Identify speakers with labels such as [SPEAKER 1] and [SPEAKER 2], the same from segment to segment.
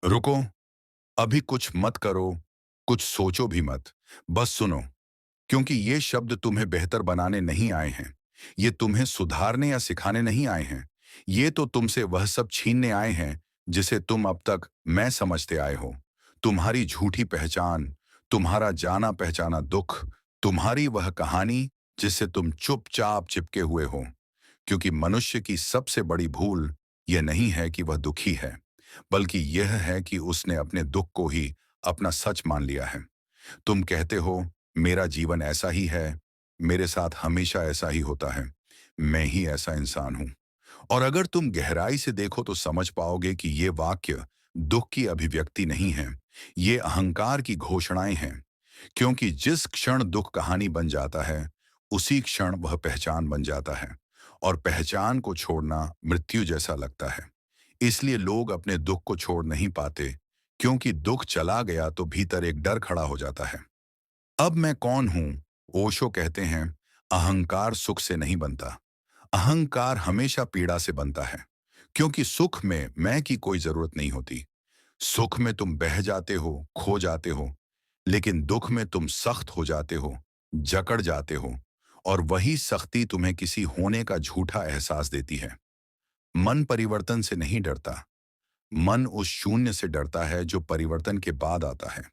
[SPEAKER 1] रुको, अभी कुछ मत करो, कुछ सोचो भी मत, बस सुनो। क्योंकि ये शब्द तुम्हें बेहतर बनाने नहीं आए हैं। ये तुम्हें सुधारने या सिखाने नहीं आए हैं। ये तो तुमसे वह सब छीनने आए हैं जिसे तुम अब तक मैं समझते आए हो। तुम्हारी झूठी पहचान, तुम्हारा जाना पहचाना दुख, तुम्हारी वह कहानी जिससे तुम चुपचाप चिपके हुए हो। क्योंकि मनुष्य की सबसे बड़ी भूल यह नहीं है कि वह दुखी है, बल्कि यह है कि उसने अपने दुख को ही अपना सच मान लिया है। तुम कहते हो, मेरा जीवन ऐसा ही है, मेरे साथ हमेशा ऐसा ही होता है, मैं ही ऐसा इंसान हूं। और अगर तुम गहराई से देखो तो समझ पाओगे कि ये वाक्य दुख की अभिव्यक्ति नहीं है, ये अहंकार की घोषणाएं हैं। क्योंकि जिस क्षण दुख कहानी बन जाता है, उसी क्षण वह पहचान बन जाता है। और पहचान को छोड़ना मृत्यु जैसा लगता है। इसलिए लोग अपने दुख को छोड़ नहीं पाते, क्योंकि दुख चला गया तो भीतर एक डर खड़ा हो जाता है। अब मैं कौन हूं? ओशो कहते हैं, अहंकार सुख से नहीं बनता। अहंकार हमेशा पीड़ा से बनता है। क्योंकि सुख में मैं की कोई जरूरत नहीं होती। सुख में तुम बह जाते हो, खो जाते हो। लेकिन दुख में तुम सख्त हो जाते हो, जकड़ जाते हो। और वही सख्ती तुम्हें किसी होने का झूठा एहसास देती है। मन परिवर्तन से नहीं डरता। मन उस शून्य से डरता है जो परिवर्तन के बाद आता है।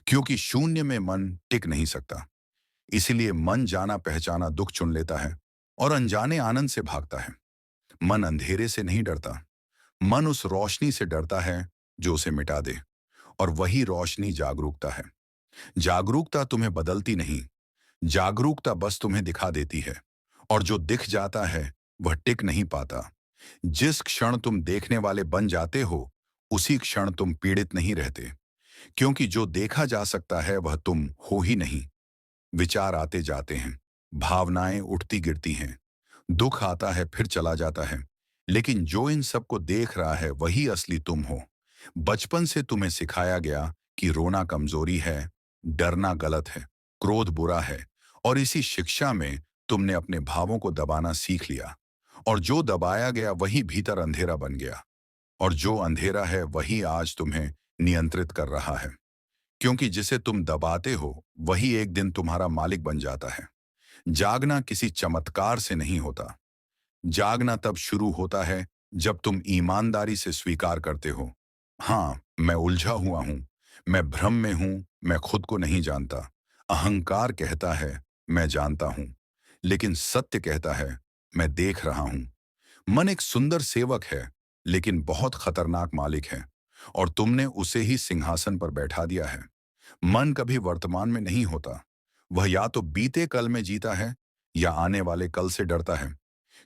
[SPEAKER 1] क्योंकि शून्य में मन टिक नहीं सकता। इसीलिए मन जाना पहचाना दुख चुन लेता है और अनजाने आनंद से भागता है। मन अंधेरे से नहीं डरता। मन उस रोशनी से डरता है जो उसे मिटा दे। और वही रोशनी जागरूकता है। जागरूकता तुम्हें बदलती नहीं, जागरूकता बस तुम्हें दिखा देती है। और जो दिख जाता है वह टिक नहीं पाता। जिस क्षण तुम देखने वाले बन जाते हो, उसी क्षण तुम पीड़ित नहीं रहते। क्योंकि जो देखा जा सकता है वह तुम हो ही नहीं। विचार आते जाते हैं, भावनाएं उठती गिरती हैं, दुख आता है फिर चला जाता है। लेकिन जो इन सबको देख रहा है वही असली तुम हो। बचपन से तुम्हें सिखाया गया कि रोना कमजोरी है, डरना गलत है, क्रोध बुरा है। और इसी शिक्षा में तुमने अपने भावों को दबाना सीख लिया। और जो दबाया गया वही भीतर अंधेरा बन गया। और जो अंधेरा है वही आज तुम्हें नियंत्रित कर रहा है। क्योंकि जिसे तुम दबाते हो वही एक दिन तुम्हारा मालिक बन जाता है। जागना किसी चमत्कार से नहीं होता। जागना तब शुरू होता है जब तुम ईमानदारी से स्वीकार करते हो, हाँ, मैं उलझा हुआ हूं, मैं भ्रम में हूं, मैं खुद को नहीं जानता। अहंकार कहता है मैं जानता हूं, लेकिन सत्य कहता है मैं देख रहा हूं। मन एक सुंदर सेवक है, लेकिन बहुत खतरनाक मालिक है। और तुमने उसे ही सिंहासन पर बैठा दिया है। मन कभी वर्तमान में नहीं होता। वह या तो बीते कल में जीता है या आने वाले कल से डरता है।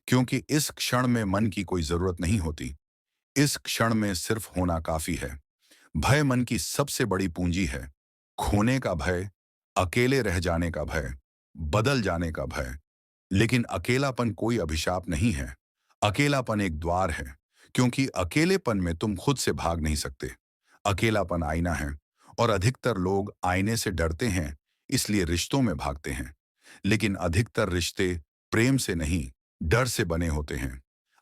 [SPEAKER 1] क्योंकि इस क्षण में मन की कोई जरूरत नहीं होती। इस क्षण में सिर्फ होना काफी है। भय मन की सबसे बड़ी पूंजी है। खोने का भय, अकेले रह जाने का भय, बदल जाने का भय। लेकिन अकेलापन कोई अभिशाप नहीं है। अकेलापन एक द्वार है। क्योंकि अकेलेपन में तुम खुद से भाग नहीं सकते। अकेलापन आईना है। और अधिकतर लोग आईने से डरते हैं, इसलिए रिश्तों में भागते हैं। लेकिन अधिकतर रिश्ते प्रेम से नहीं, डर से बने होते हैं,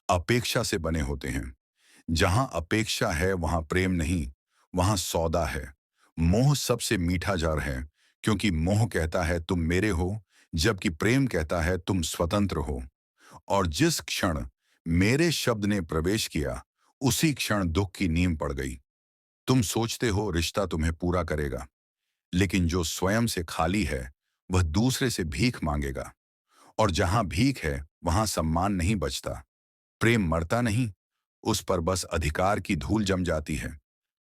[SPEAKER 1] अपेक्षा से बने होते हैं। जहां अपेक्षा है वहां प्रेम नहीं, वहां सौदा है। मोह सबसे मीठा जहर है। क्योंकि मोह कहता है तुम मेरे हो, जबकि प्रेम कहता है तुम स्वतंत्र हो। और जिस क्षण मेरे शब्द ने प्रवेश किया, उसी क्षण दुख की नींव पड़ गई। तुम सोचते हो रिश्ता तुम्हें पूरा करेगा, लेकिन जो स्वयं से खाली है वह दूसरे से भीख मांगेगा। और जहां भीख है वहां सम्मान नहीं बचता। प्रेम मरता नहीं, उस पर बस अधिकार की धूल जम जाती है।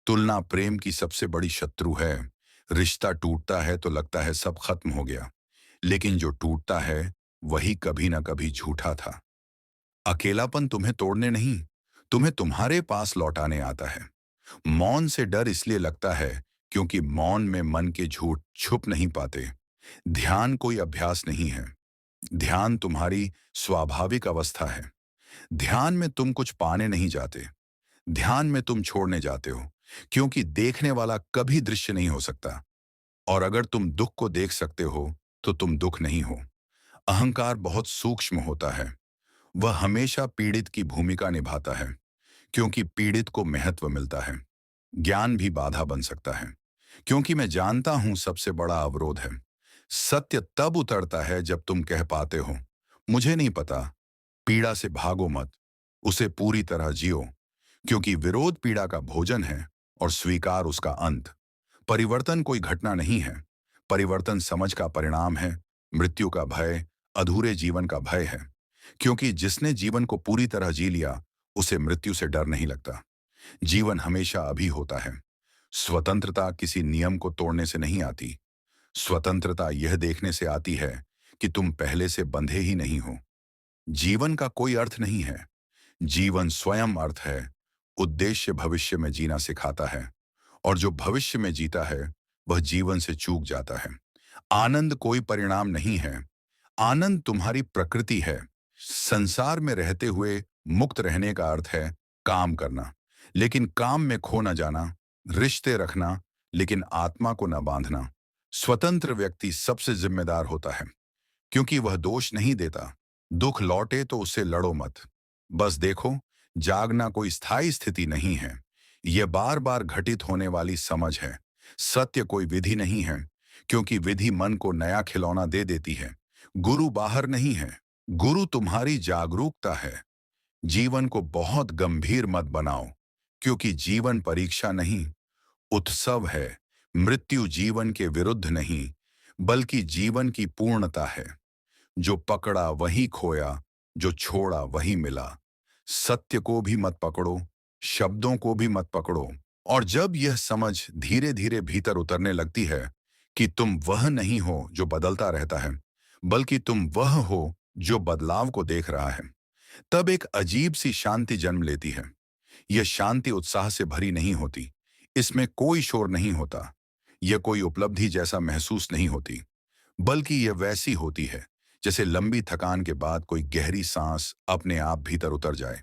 [SPEAKER 1] तुलना प्रेम की सबसे बड़ी शत्रु है। रिश्ता टूटता है तो लगता है सब खत्म हो गया, लेकिन जो टूटता है वही कभी ना कभी झूठा था। अकेलापन तुम्हें तोड़ने नहीं, तुम्हें तुम्हारे पास लौटाने आता है। मौन से डर इसलिए लगता है क्योंकि मौन में मन के झूठ छुप नहीं पाते। ध्यान कोई अभ्यास नहीं है। ध्यान तुम्हारी स्वाभाविक अवस्था है। ध्यान में तुम कुछ पाने नहीं जाते। ध्यान में तुम छोड़ने जाते हो। क्योंकि देखने वाला कभी दृश्य नहीं हो सकता। और अगर तुम दुख को देख सकते हो तो तुम दुख नहीं हो। अहंकार बहुत सूक्ष्म होता है। वह हमेशा पीड़ित की भूमिका निभाता है, क्योंकि पीड़ित को महत्व मिलता है। ज्ञान भी बाधा बन सकता है, क्योंकि मैं जानता हूं सबसे बड़ा अवरोध है। सत्य तब उतरता है जब तुम कह पाते हो, मुझे नहीं पता। पीड़ा से भागो मत, उसे पूरी तरह जियो, क्योंकि विरोध पीड़ा का भोजन है और स्वीकार उसका अंत। परिवर्तन कोई घटना नहीं है, परिवर्तन समझ का परिणाम है। मृत्यु का भय अधूरे जीवन का भय है, क्योंकि जिसने जीवन को पूरी तरह जी लिया, उसे मृत्यु से डर नहीं लगता। जीवन हमेशा अभी होता है। स्वतंत्रता किसी नियम को तोड़ने से नहीं आती। स्वतंत्रता यह देखने से आती है कि तुम पहले से बंधे ही नहीं हो। जीवन का कोई अर्थ नहीं है, जीवन स्वयं अर्थ है। उद्देश्य भविष्य में जीना सिखाता है, और जो भविष्य में जीता है वह जीवन से चूक जाता है। आनंद कोई परिणाम नहीं है, आनंद तुम्हारी प्रकृति है। संसार में रहते हुए मुक्त रहने का अर्थ है काम करना, लेकिन काम में खो न जाना, रिश्ते रखना, लेकिन आत्मा को न बांधना। स्वतंत्र व्यक्ति सबसे जिम्मेदार होता है, क्योंकि वह दोष नहीं देता। दुख लौटे तो उससे लड़ो मत। बस देखो, जागना कोई स्थायी स्थिति नहीं है, यह बार बार घटित होने वाली समझ है। सत्य कोई विधि नहीं है, क्योंकि विधि मन को नया खिलौना दे देती है। गुरु बाहर नहीं है, गुरु तुम्हारी जागरूकता है। जीवन को बहुत गंभीर मत बनाओ, क्योंकि जीवन परीक्षा नहीं, उत्सव है। मृत्यु जीवन के विरुद्ध नहीं, बल्कि जीवन की पूर्णता है। जो पकड़ा वही खोया, जो छोड़ा वही मिला। सत्य को भी मत पकड़ो, शब्दों को भी मत पकड़ो। और जब यह समझ धीरे धीरे भीतर उतरने लगती है कि तुम वह नहीं हो जो बदलता रहता है, बल्कि तुम वह हो जो बदलाव को देख रहा है, तब एक अजीब सी शांति जन्म लेती है। यह शांति उत्साह से भरी नहीं होती, इसमें कोई शोर नहीं होता, यह कोई उपलब्धि जैसा महसूस नहीं होती, बल्कि यह वैसी होती है जैसे लंबी थकान के बाद कोई गहरी सांस अपने आप भीतर उतर जाए।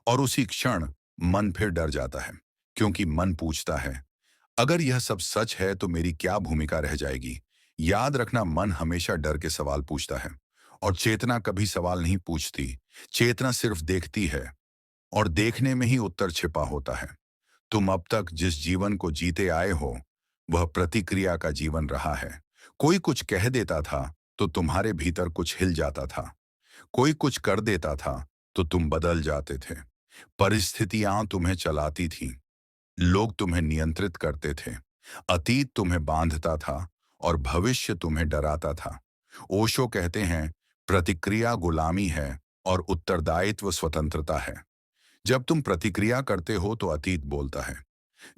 [SPEAKER 1] और उसी क्षण मन फिर डर जाता है, क्योंकि मन पूछता है, अगर यह सब सच है तो मेरी क्या भूमिका रह जाएगी। याद रखना, मन हमेशा डर के सवाल पूछता है, और चेतना कभी सवाल नहीं पूछती। चेतना सिर्फ देखती है, और देखने में ही उत्तर छिपा होता है। तुम अब तक जिस जीवन को जीते आए हो, वह प्रतिक्रिया का जीवन रहा है। कोई कुछ कह देता था तो तुम्हारे भीतर कुछ हिल जाता था, कोई कुछ कर देता था तो तुम बदल जाते थे। परिस्थितियां तुम्हें चलाती थीं, लोग तुम्हें नियंत्रित करते थे, अतीत तुम्हें बांधता था और भविष्य तुम्हें डराता था। ओशो कहते हैं, प्रतिक्रिया गुलामी है और उत्तरदायित्व स्वतंत्रता है। जब तुम प्रतिक्रिया करते हो तो अतीत बोलता है,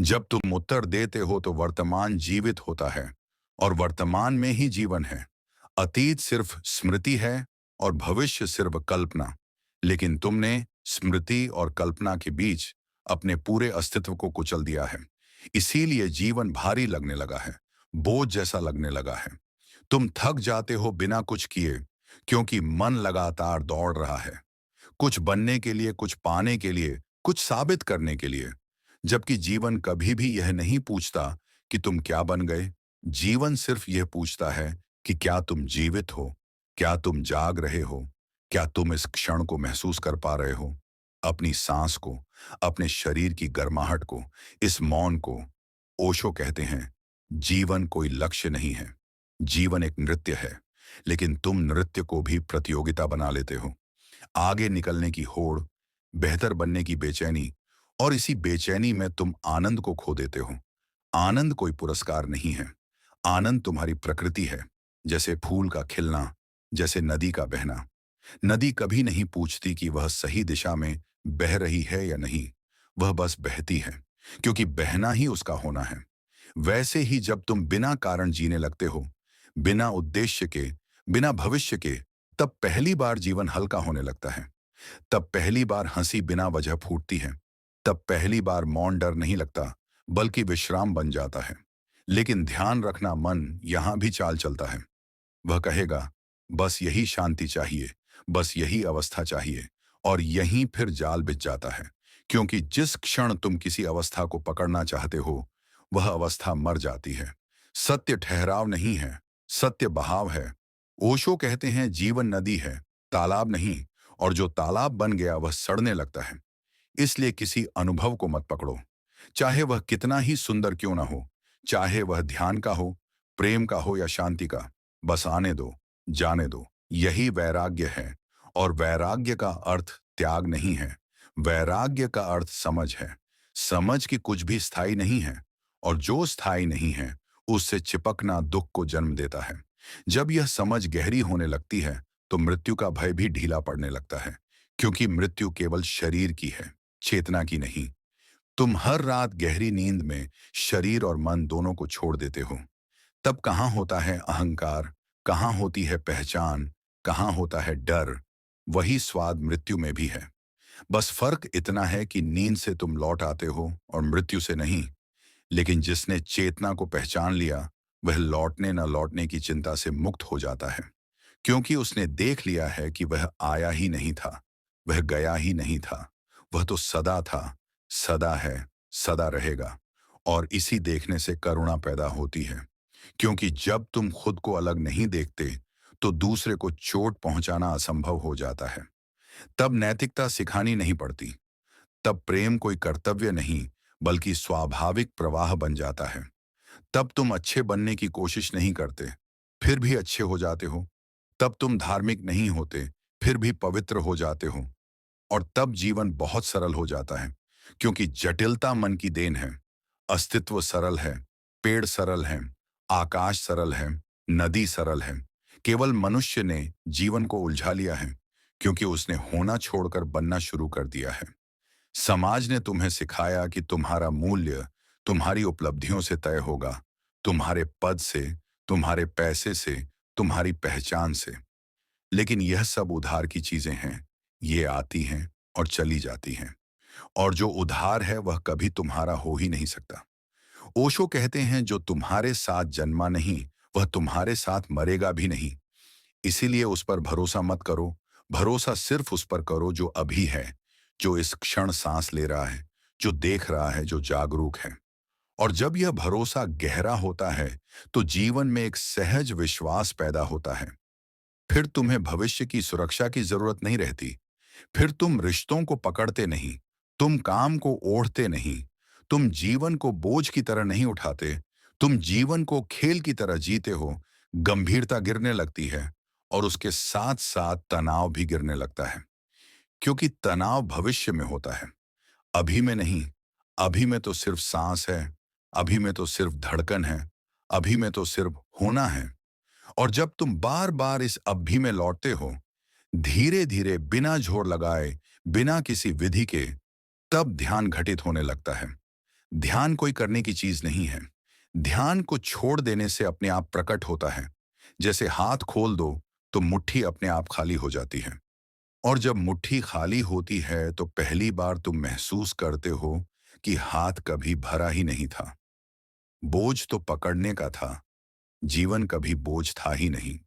[SPEAKER 1] जब तुम उत्तर देते हो तो वर्तमान जीवित होता है, और वर्तमान में ही जीवन है। अतीत सिर्फ स्मृति है और भविष्य सिर्फ कल्पना, लेकिन तुमने स्मृति और कल्पना के बीच अपने पूरे अस्तित्व को कुचल दिया है। इसीलिए जीवन भारी लगने लगा है, बोझ जैसा लगने लगा है। तुम थक जाते हो बिना कुछ किए, क्योंकि मन लगातार दौड़ रहा है, कुछ बनने के लिए, कुछ पाने के लिए, कुछ साबित करने के लिए। जबकि जीवन कभी भी यह नहीं पूछता कि तुम क्या बन गए। जीवन सिर्फ यह पूछता है कि क्या तुम जीवित हो, क्या तुम जाग रहे हो, क्या तुम इस क्षण को महसूस कर पा रहे हो, अपनी सांस को, अपने शरीर की गर्माहट को, इस मौन को। ओशो कहते हैं, जीवन कोई लक्ष्य नहीं है, जीवन एक नृत्य है, लेकिन तुम नृत्य को भी प्रतियोगिता बना लेते हो। आगे निकलने की होड़, बेहतर बनने की बेचैनी, और इसी बेचैनी में तुम आनंद को खो देते हो। आनंद कोई पुरस्कार नहीं है, आनंद तुम्हारी प्रकृति है। जैसे फूल का खिलना, जैसे नदी का बहना। नदी कभी नहीं पूछती कि वह सही दिशा में बह रही है या नहीं, वह बस बहती है, क्योंकि बहना ही उसका होना है। वैसे ही जब तुम बिना कारण जीने लगते हो, बिना उद्देश्य के, बिना भविष्य के, तब पहली बार जीवन हल्का होने लगता है। तब पहली बार हंसी बिना वजह फूटती है। तब पहली बार मौन डर नहीं लगता, बल्कि विश्राम बन जाता है। लेकिन ध्यान रखना, मन यहां भी चाल चलता है। वह कहेगा, बस यही शांति चाहिए, बस यही अवस्था चाहिए, और यहीं फिर जाल बिछ जाता है। क्योंकि जिस क्षण तुम किसी अवस्था को पकड़ना चाहते हो, वह अवस्था मर जाती है। सत्य ठहराव नहीं है, सत्य बहाव है। ओशो कहते हैं, जीवन नदी है, तालाब नहीं, और जो तालाब बन गया वह सड़ने लगता है। इसलिए किसी अनुभव को मत पकड़ो, चाहे वह कितना ही सुंदर क्यों ना हो, चाहे वह ध्यान का हो, प्रेम का हो या शांति का। बस आने दो, जाने दो। यही वैराग्य है। और वैराग्य का अर्थ त्याग नहीं है। वैराग्य का अर्थ समझ है। समझ कि कुछ भी स्थायी नहीं है, और जो स्थायी नहीं है उससे चिपकना दुख को जन्म देता है। जब यह समझ गहरी होने लगती है तो मृत्यु का भय भी ढीला पड़ने लगता है, क्योंकि मृत्यु केवल शरीर की है, चेतना की नहीं। तुम हर रात गहरी नींद में शरीर और मन दोनों को छोड़ देते हो। तब कहाँ होता है अहंकार, कहाँ होती है पहचान, कहाँ होता है डर। वही स्वाद मृत्यु में भी है। बस फर्क इतना है कि नींद से तुम लौट आते हो और मृत्यु से नहीं। लेकिन जिसने चेतना को पहचान लिया, वह लौटने न लौटने की चिंता से मुक्त हो जाता है, क्योंकि उसने देख लिया है कि वह आया ही नहीं था, वह गया ही नहीं था। वह तो सदा था, सदा है, सदा रहेगा। और इसी देखने से करुणा पैदा होती है, क्योंकि जब तुम खुद को अलग नहीं देखते तो दूसरे को चोट पहुंचाना असंभव हो जाता है। तब नैतिकता सिखानी नहीं पड़ती। तब प्रेम कोई कर्तव्य नहीं, बल्कि स्वाभाविक प्रवाह बन जाता है। तब तुम अच्छे बनने की कोशिश नहीं करते, फिर भी अच्छे हो जाते हो। तब तुम धार्मिक नहीं होते, फिर भी पवित्र हो जाते हो। और तब जीवन बहुत सरल हो जाता है, क्योंकि जटिलता मन की देन है। अस्तित्व सरल है, पेड़ सरल है, आकाश सरल है, नदी सरल है। केवल मनुष्य ने जीवन को उलझा लिया है, क्योंकि उसने होना छोड़कर बनना शुरू कर दिया है। समाज ने तुम्हें सिखाया कि तुम्हारा मूल्य तुम्हारी उपलब्धियों से तय होगा, तुम्हारे पद से, तुम्हारे पैसे से, तुम्हारी पहचान से। लेकिन यह सब उधार की चीजें हैं। ये आती हैं और चली जाती हैं। और जो उधार है वह कभी तुम्हारा हो ही नहीं सकता। ओशो कहते हैं, जो तुम्हारे साथ जन्मा नहीं वह तुम्हारे साथ मरेगा भी नहीं। इसीलिए उस पर भरोसा मत करो। भरोसा सिर्फ उस पर करो जो अभी है, जो इस क्षण सांस ले रहा है, जो देख रहा है, जो जागरूक है। और जब यह भरोसा गहरा होता है तो जीवन में एक सहज विश्वास पैदा होता है। फिर तुम्हें भविष्य की सुरक्षा की जरूरत नहीं रहती। फिर तुम रिश्तों को पकड़ते नहीं, तुम काम को ओढ़ते नहीं, तुम जीवन को बोझ की तरह नहीं उठाते, तुम जीवन को खेल की तरह जीते हो। गंभीरता गिरने लगती है, और उसके साथ साथ तनाव भी गिरने लगता है, क्योंकि तनाव भविष्य में होता है, अभी में नहीं। अभी में तो सिर्फ सांस है, अभी में तो सिर्फ धड़कन है, अभी में तो सिर्फ होना है। और जब तुम बार बार इस अभी में लौटते हो, धीरे धीरे, बिना जोर लगाए, बिना किसी विधि के, तब ध्यान घटित होने लगता है। ध्यान कोई करने की चीज नहीं है। ध्यान को छोड़ देने से अपने आप प्रकट होता है। जैसे हाथ खोल दो तो मुट्ठी अपने आप खाली हो जाती है। और जब मुट्ठी खाली होती है तो पहली बार तुम महसूस करते हो कि हाथ कभी भरा ही नहीं था। बोझ तो पकड़ने का था, जीवन कभी बोझ था ही नहीं।